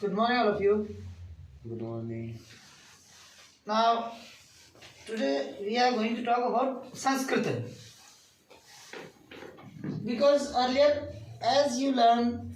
Good morning, all of you. Good morning. Now, today we are going to talk about Sanskrit. Because earlier, as you learn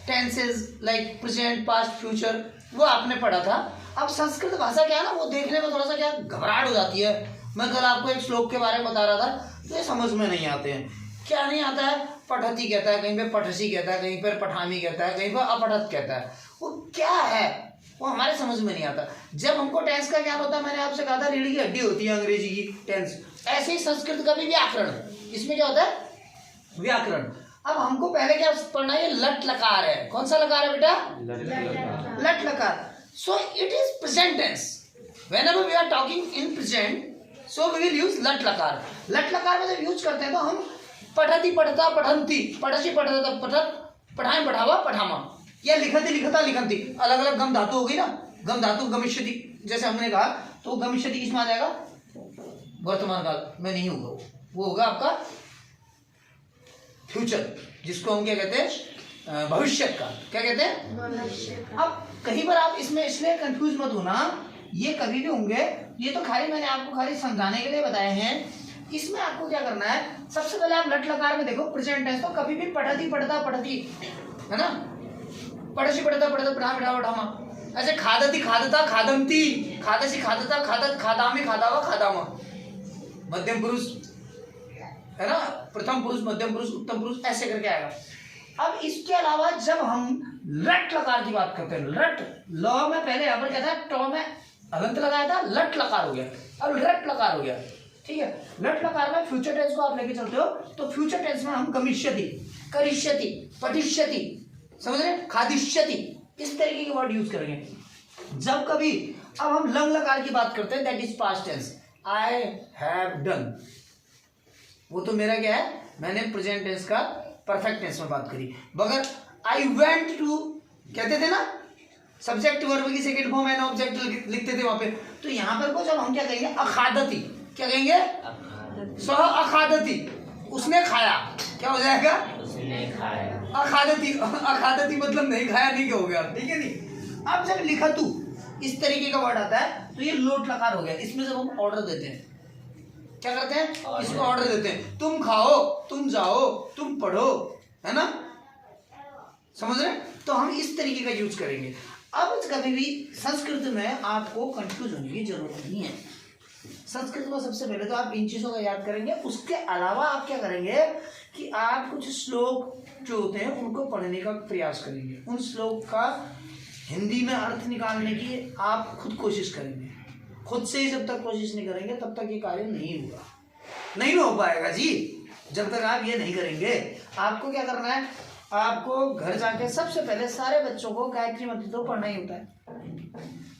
tenses like present, past, future, वो आपने पढ़ा था. अब संस्कृत भाषा क्या है ना, वो देखने में थोड़ा सा क्या घबराहट हो जाती है. मैं कल आपको एक श्लोक के बारे में बता रहा था, तो ये समझ में नहीं आते हैं. क्या नहीं आता है? पठती कहता है, कहीं पे पठसी कहता है, कहीं पर पठामी कहता है, कहीं पर अपठत कहता है. वो क्या है, वो हमारे समझ में नहीं आता. जब हमको टेंस का ज्ञान होता है, मैंने आपसे कहा था रीढ़ की हड्डी होती है अंग्रेजी की टेंस, ऐसे ही संस्कृत का भी व्याकरण. इसमें क्या होता है? व्याकरण. अब हमको पहले क्या पढ़ना है? लट लकार है. कौन सा लकार है बेटा? लट लकार. So it is present tense. Whenever we are talking in present, so we will use लट लकार. लट लकार में जब यूज करते हैं तो हम पठती पठता पठंती, पठसी पठता पठत, पठाएं पठावा पठामा, या लिखती लिखता लिखंती. अलग अलग गम धातु होगी ना. गम धातु गमिष्यति जैसे हमने कहा, तो गमिष्यति किसमें आ जाएगा? वर्तमान काल में नहीं होगा, वो होगा आपका फ्यूचर, जिसको हम क्या कहते हैं? भविष्य काल. क्या कहते हैं? अब कहीं पर आप इसमें इसलिए कंफ्यूज मत होना, ये कभी भी होंगे. ये तो खाली मैंने आपको खाली समझाने के लिए बताए हैं. इसमें आपको क्या करना है? सबसे पहले आप लट लकार में देखो प्रेजेंट टेंस, तो कभी भी पठती पठता पठती है ना, पठसी पठता पठता पठा बिठा उठामा. ऐसे खादती खादता खादंती, खादसी खादता खादत खादामी खादावा खादामा. मध्यम पुरुष है ना, प्रथम पुरुष, मध्यम पुरुष, उत्तम पुरुष, ऐसे करके आएगा. अब इसके अलावा जब हम लट लकार की बात करते हैं, लट लॉ में पहले यहाँ पर क्या था? टॉ में हलंत लगाया था, लट लकार हो गया. अब लट लकार हो गया. ठीक है. लट लकार में फ्यूचर टेंस को आप लेके चलते हो, तो फ्यूचर टेंस में हम गमिष्यति, करिष्यति, पठिष्यति, समझ रहे, खादिष्यति, इस तरीके के वर्ड यूज करेंगे जब कभी. अब हम लंग लकार की बात करते हैं, that is past tense. I have done, वो तो मेरा क्या है? मैंने प्रेजेंट टेंस का परफेक्ट टेंस में बात करी. मगर आई वेंट टू कहते थे ना, सब्जेक्ट वर्ब की सेकंड फॉर्म एंड ऑब्जेक्ट लिखते थे वहां पे. तो यहां पर को जब हम क्या कहेंगे? अखादती. क्या कहेंगे? सह अखादती, उसने खाया. क्या हो जाएगा? उसने खाया. अखादती, अखादती मतलब नहीं खाया नहीं कहोगे आप, ठीक है नहीं. अब जब लिखतु इस तरीके का वर्ड आता है, तो ये लोट लकार हो गया. इसमें जब हम ऑर्डर देते हैं, क्या करते हैं? इसको ऑर्डर देते हैं. तुम खाओ, तुम जाओ, तुम पढ़ो, है ना, समझ रहे? तो हम इस तरीके का यूज करेंगे. अब कभी भी संस्कृत में आपको कंफ्यूज होने की जरूरत नहीं है. संस्कृत में सबसे पहले तो आप इन चीजों का याद करेंगे. उसके अलावा आप क्या करेंगे कि आप कुछ श्लोक जो होते हैं उनको पढ़ने का प्रयास करेंगे. उन श्लोक का हिंदी में अर्थ निकालने की आप खुद कोशिश करेंगे. खुद से ही जब तक कोशिश नहीं करेंगे तब तक ये कार्य नहीं होगा, नहीं हो पाएगा जी. जब तक आप ये नहीं करेंगे, आपको क्या करना है? आपको घर जाके सबसे पहले सारे बच्चों को गायत्री मंत्र तो पढ़ना ही होता है,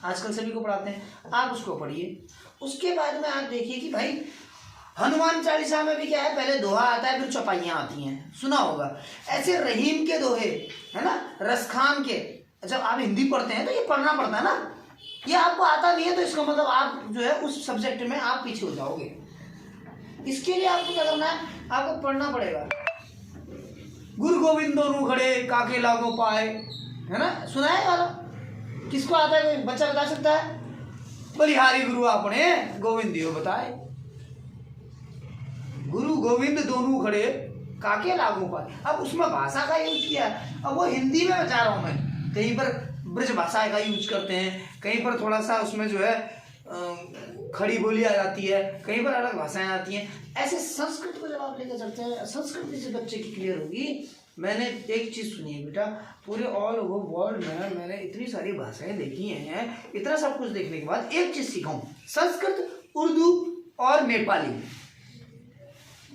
आजकल सभी को पढ़ाते हैं. आप उसको पढ़िए. उसके बाद में आप देखिए कि भाई हनुमान चालीसा में भी क्या है? पहले दोहा आता है, फिर चौपाइयाँ आती हैं, सुना होगा. ऐसे रहीम के दोहे है ना, रसखान के, जब आप हिंदी पढ़ते हैं तो ये पढ़ना पड़ता है ना. ये आपको आता नहीं है तो इसका मतलब आप जो है उस सब्जेक्ट में आप पीछे हो जाओगे. इसके लिए आपको क्या करना है? आपको पढ़ना पड़ेगा. गुरु गोविंद दोनों खड़े काके लागो पाए, है ना, सुना है वाला? किसको आता है? कोई बच्चा बता सकता है? बलिहारी गुरु आपने गोविंद दियो बताए. गुरु गोविंद दोनों खड़े काके लागो पाए. अब उसमें भाषा का यूज किया है. अब वो हिंदी में बता रहा हूं मैं. कहीं पर ब्रज भाषा का यूज करते हैं, कहीं पर थोड़ा सा उसमें जो है खड़ी बोली आ जाती है, कहीं पर अलग भाषाएं आती हैं. ऐसे संस्कृत को जब आप लेकर चलते हैं, संस्कृत से बच्चे की क्लियर होगी. मैंने एक चीज सुनी है बेटा, पूरे ऑल ओवर वर्ल्ड में मैंने इतनी सारी भाषाएं देखी हैं. इतना सब कुछ देखने के बाद एक चीज सीखा हूं, संस्कृत, उर्दू और नेपाली.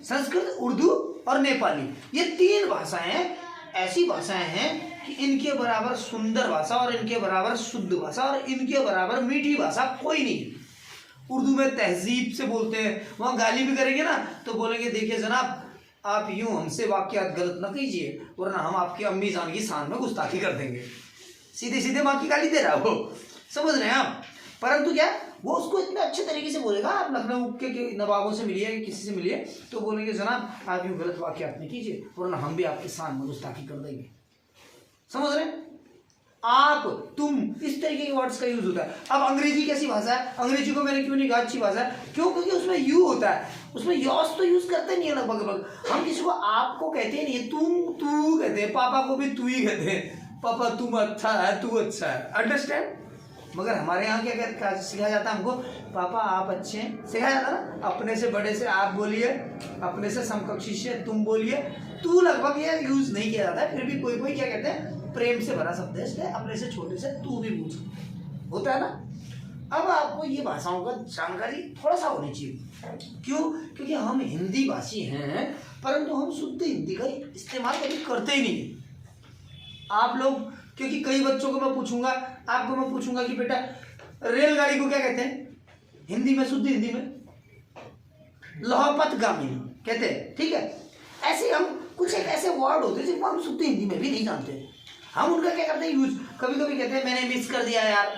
संस्कृत, उर्दू और नेपाली, ये तीन भाषाएं ऐसी भाषाएं हैं कि इनके बराबर सुंदर भाषा और इनके बराबर शुद्ध भाषा और इनके बराबर मीठी भाषा कोई नहीं. उर्दू में तहजीब से बोलते हैं, वहाँ गाली भी करेंगे ना तो बोलेंगे देखिए जनाब, आप यूं हमसे वाक्यात गलत ना कीजिए वरना हम आपकी अम्मी जान की शान में गुस्ताखी कर देंगे. सीधे सीधे माँ की गाली दे रहा है वो, समझ रहे हैं आप. परंतु क्या, वो उसको इतने अच्छे तरीके से बोलेगा. आप लखनऊ के नवाबों से मिलिए, किसी से मिलिए, तो बोलेंगे जनाब आप यूं गलत वाक्यात नहीं कीजिए वरना हम भी आपकी शान में गुस्ताखी कर देंगे. समझ रहे हैं? आप, तुम, इस तरीके के वर्ड्स का यूज होता है। अब अंग्रेजी कैसी भाषा है, अंग्रेजी को मैंने क्यों नहीं कहा अच्छी भाषा है, क्यों, क्योंकि उसमें यू होता है, उसमें यॉस तो यूज करते नहीं है लगभग। हम किसी को आपको कहते ही नहीं है, तुम तू कहते हैं, पापा को भी तू ही कहते हैं, पापा तुम अच्छा है, तू अच्छा है, अंडरस्टैंड। मगर हमारे यहाँ क्या सिखाया जाता है हमको, पापा आप अच्छे हैं, सिखाया जाता है ना। अपने से बड़े से आप बोलिए, अपने से समकक्षी से तुम बोलिए, तू लगभग ये यूज नहीं किया जाता है, फिर भी कोई कोई क्या कहते हैं प्रेम से भरा शब्द है, इसलिए अपने से छोटे से तू भी पूछ होता है ना। अब आपको ये भाषाओं का जानकारी थोड़ा सा होनी चाहिए, क्यों, क्योंकि हम हिंदी भाषी हैं, परंतु हम शुद्ध हिंदी का इस्तेमाल कभी करते ही नहीं। आप लोग, क्योंकि कई बच्चों को मैं पूछूंगा, आपको मैं पूछूंगा कि बेटा रेलगाड़ी को क्या कहते हैं हिंदी में, शुद्ध हिंदी में लौहपथगामी कहते हैं, ठीक है। ऐसे हम कुछ एक ऐसे वर्ड होते हैं जिनको हम शुद्ध हिंदी में भी नहीं जानते, हम उनका क्या करते हैं यूज। कभी कभी कहते हैं मैंने मिस कर दिया यार,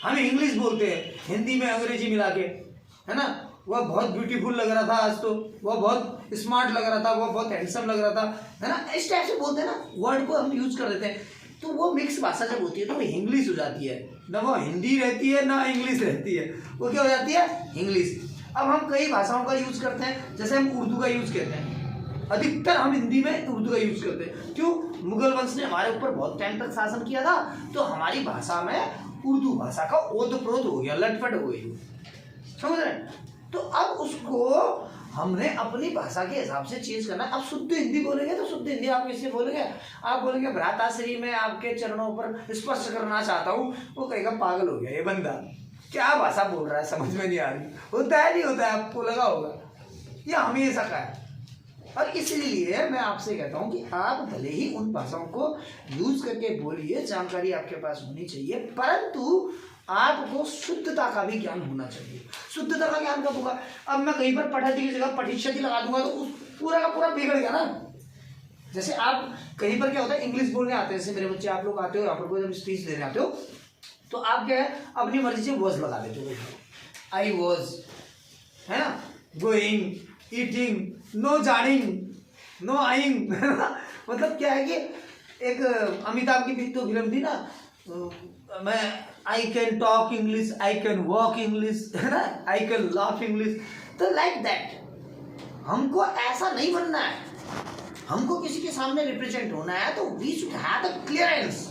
हम इंग्लिश बोलते हैं हिंदी में अंग्रेजी मिला के, है ना। वह बहुत ब्यूटीफुल लग रहा था आज, तो वह बहुत स्मार्ट लग रहा था, वह बहुत हैंडसम लग रहा था, है ना। इस टाइप से बोलते हैं ना, वर्ड को हम यूज कर देते हैं। तो वो मिक्स भाषा जब होती है तो वो इंग्लिश हो जाती है, ना वो हिंदी रहती है ना इंग्लिश रहती है, वो क्या हो जाती है इंग्लिश। अब हम कई भाषाओं का यूज करते हैं, जैसे हम उर्दू का यूज करते हैं, अधिकतर हम हिंदी में उर्दू का यूज करते हैं। क्यों, मुगल वंश ने हमारे ऊपर बहुत टाइम तक शासन किया था, तो हमारी भाषा में उर्दू भाषा का ओतप्रोत हो गया, लटपट हो गई, समझ रहे हैं। तो अब उसको हमने अपनी भाषा के हिसाब से चेंज करना है। अब शुद्ध हिंदी बोलेंगे तो शुद्ध हिंदी आप कैसे बोलेंगे, आप बोलेंगे भ्राताश्री में आपके चरणों पर स्पर्श करना चाहता हूँ, वो कहेगा पागल हो गया ये बंदा, क्या भाषा बोल रहा है, समझ में नहीं आ रही। होता है नहीं होता है, आपको लगा होगा, ये हमेशा का है। और इसलिए मैं आपसे कहता हूं कि आप भले ही उन भाषाओं को यूज करके बोलिए, जानकारी आपके पास होनी चाहिए, परंतु आपको शुद्धता का भी ज्ञान होना चाहिए। शुद्धता का ज्ञान कब होगा, अब मैं कहीं पर पठती की जगह पठिष्यति लगा दूंगा तो उस पूरा का पूरा बिगड़ गया ना। जैसे आप कहीं पर क्या होता है, इंग्लिश बोलने आते हैं, जैसे मेरे बच्चे आप लोग आते हो, यहाँ पर कोई जब स्पीच देने आते हो, तो आप क्या है अपनी मर्जी से वॉज लगा देते हो, आई वॉज, है ना, गोइंग, ईटिंग, नो जानिंग, नो आइंग, मतलब क्या है कि एक अमिताभ की भी तो फिल्म थी ना, मैं I can talk English, I can walk English, है ना, आई कैन लाफ इंग्लिश। तो लाइक दैट हमको ऐसा नहीं बनना है, हमको किसी के सामने रिप्रेजेंट होना है, तो we should have the clearance.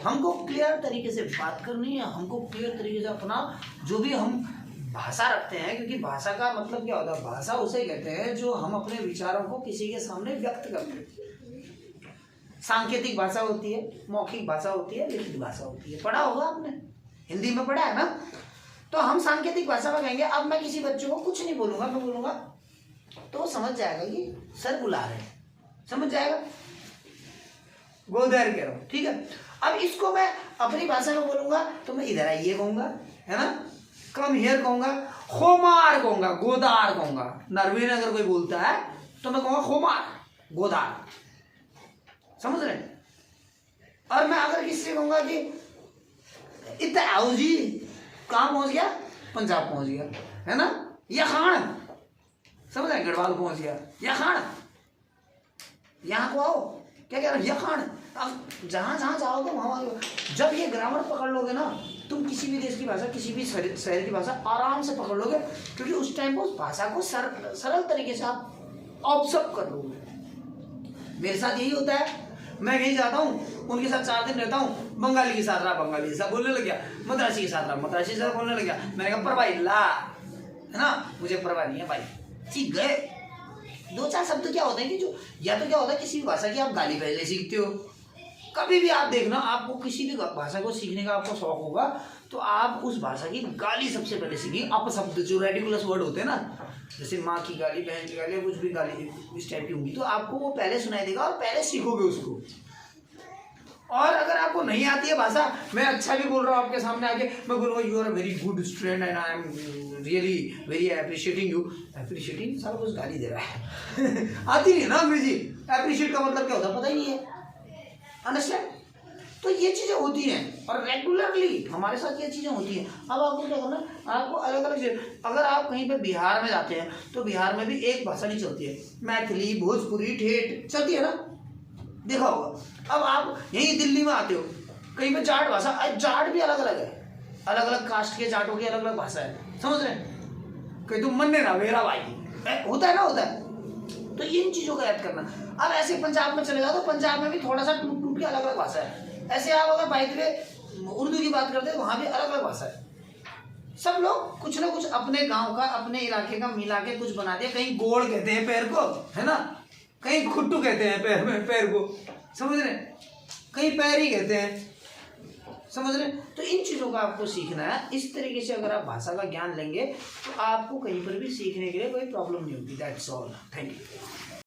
हमको क्लियर तरीके से बात करनी है, हमको क्लियर तरीके से अपना जो भी हम भाषा रखते हैं, क्योंकि भाषा का मतलब क्या होता है, भाषा उसे कहते हैं जो हम अपने विचारों को किसी के सामने व्यक्त करते हैं। सांकेतिक भाषा होती है, मौखिक भाषा होती है, लिखित भाषा होती है, पढ़ा होगा आपने, हिंदी में पढ़ा है ना। तो हम सांकेतिक भाषा में कहेंगे, अब मैं किसी बच्चे को कुछ नहीं बोलूंगा, मैं बोलूंगा तो वो समझ जाएगा कि सर बुला रहे हैं, समझ जाएगा, गो देयर कह रहा हूँ, ठीक है। अब इसको मैं अपनी भाषा में बोलूंगा तो मैं इधर आइए कहूंगा, है ना, कम हियर कहूंगा, खोमार कहूंगा, गोदार कहूंगा। नरवी में अगर कोई बोलता है तो मैं कहूंगा खोमार, गोदार, समझ रहे। और मैं अगर किसी से कहूंगा कि इतना आओ जी, कहाँ पहुंच गया, पंजाब पहुंच गया, है ना, या खान, समझ रहे, गढ़वाल पहुंच गया, या खान, यहाँ को आओ, क्या कह रहा है, या खान। अब जहाँ जहाँ जाओगे वहाँ, जब ये ग्रामर पकड़ लोगे ना, तुम किसी भी देश की भाषा, किसी भी शहर की भाषा आराम से पकड़ लोगे, क्योंकि उस टाइम पर उस भाषा को सरल तरीके से आप ऑब्जर्व कर लोगे। मेरे साथ यही होता है, मैं कहीं जाता हूँ, उनके साथ 4 दिन रहता हूँ, बंगाली के साथ रहा, बंगाली जैसा बोलने लग गया, मद्रासी के साथ रहा, मद्रासी जैसा बोलने लग गया। मैंने कहा परवाह ला, है ना, मुझे परवाह नहीं है भाई, ठीक गए। 2-4 शब्द क्या होते हैं कि जो, या तो क्या होता है किसी भी भाषा की आप गाली पहले सीखते हो। कभी भी आप देखना, आपको किसी भी भाषा को सीखने का आपको शौक होगा तो आप उस भाषा की गाली सबसे पहले सीखेंगे। अपशब्द जो रेडिकुलस वर्ड होते हैं ना, जैसे माँ की गाली, बहन की गाली, कुछ भी गाली इस टाइप की होंगी, तो आपको वो पहले सुनाई देगा और पहले सीखोगे उसको। और अगर आपको नहीं आती है भाषा, मैं अच्छा भी बोल रहा हूँ आपके सामने आके, मैं बोलूँगा you are a very good student and I am really very appreciating you. Appreciating सारा कुछ गाली दे रहा है आती नहीं है ना अंग्रेजी। अप्रिशिएट का मतलब क्या होता है पता ही नहीं है, अंडरस्टैंड। तो ये चीज़ें होती हैं और रेगुलरली हमारे साथ ये चीज़ें होती हैं। अब आपको क्या करना है, आपको अलग अलग चीज़, अगर आप कहीं पे बिहार में जाते हैं तो बिहार में भी एक भाषा नहीं चलती है, मैथिली, भोजपुरी, ठेठ चलती है ना, देखा होगा। अब आप यहीं दिल्ली में आते हो कहीं पे जाट भाषा, जाट भी अलग अलग है, अलग अलग कास्ट के जाटों की अलग अलग भाषा है, समझ रहे हैं? कहीं तुम मन्ने ना मेरा भाई, होता है ना, होता है। तो इन चीजों का याद करना। अब ऐसे पंजाब में चले जाओ तो पंजाब में भी थोड़ा सा टूट टूट के अलग अलग भाषा है। ऐसे आप अगर बाइक पे उर्दू की बात करते हैं वहां भी अलग अलग भाषा है। सब लोग कुछ ना कुछ अपने गांव का, अपने इलाके का मिला के कुछ बना दिया। कहीं गोड़ कहते हैं पैर को, है ना, कहीं खुट्टू कहते हैं पैर में, पैर को, समझ रहे, कहीं पैर ही कहते हैं, समझ रहे। तो इन चीजों का आपको सीखना है। इस तरीके से अगर आप भाषा का ज्ञान लेंगे तो आपको कहीं पर भी सीखने के लिए कोई प्रॉब्लम नहीं होगी। That's all, thank you.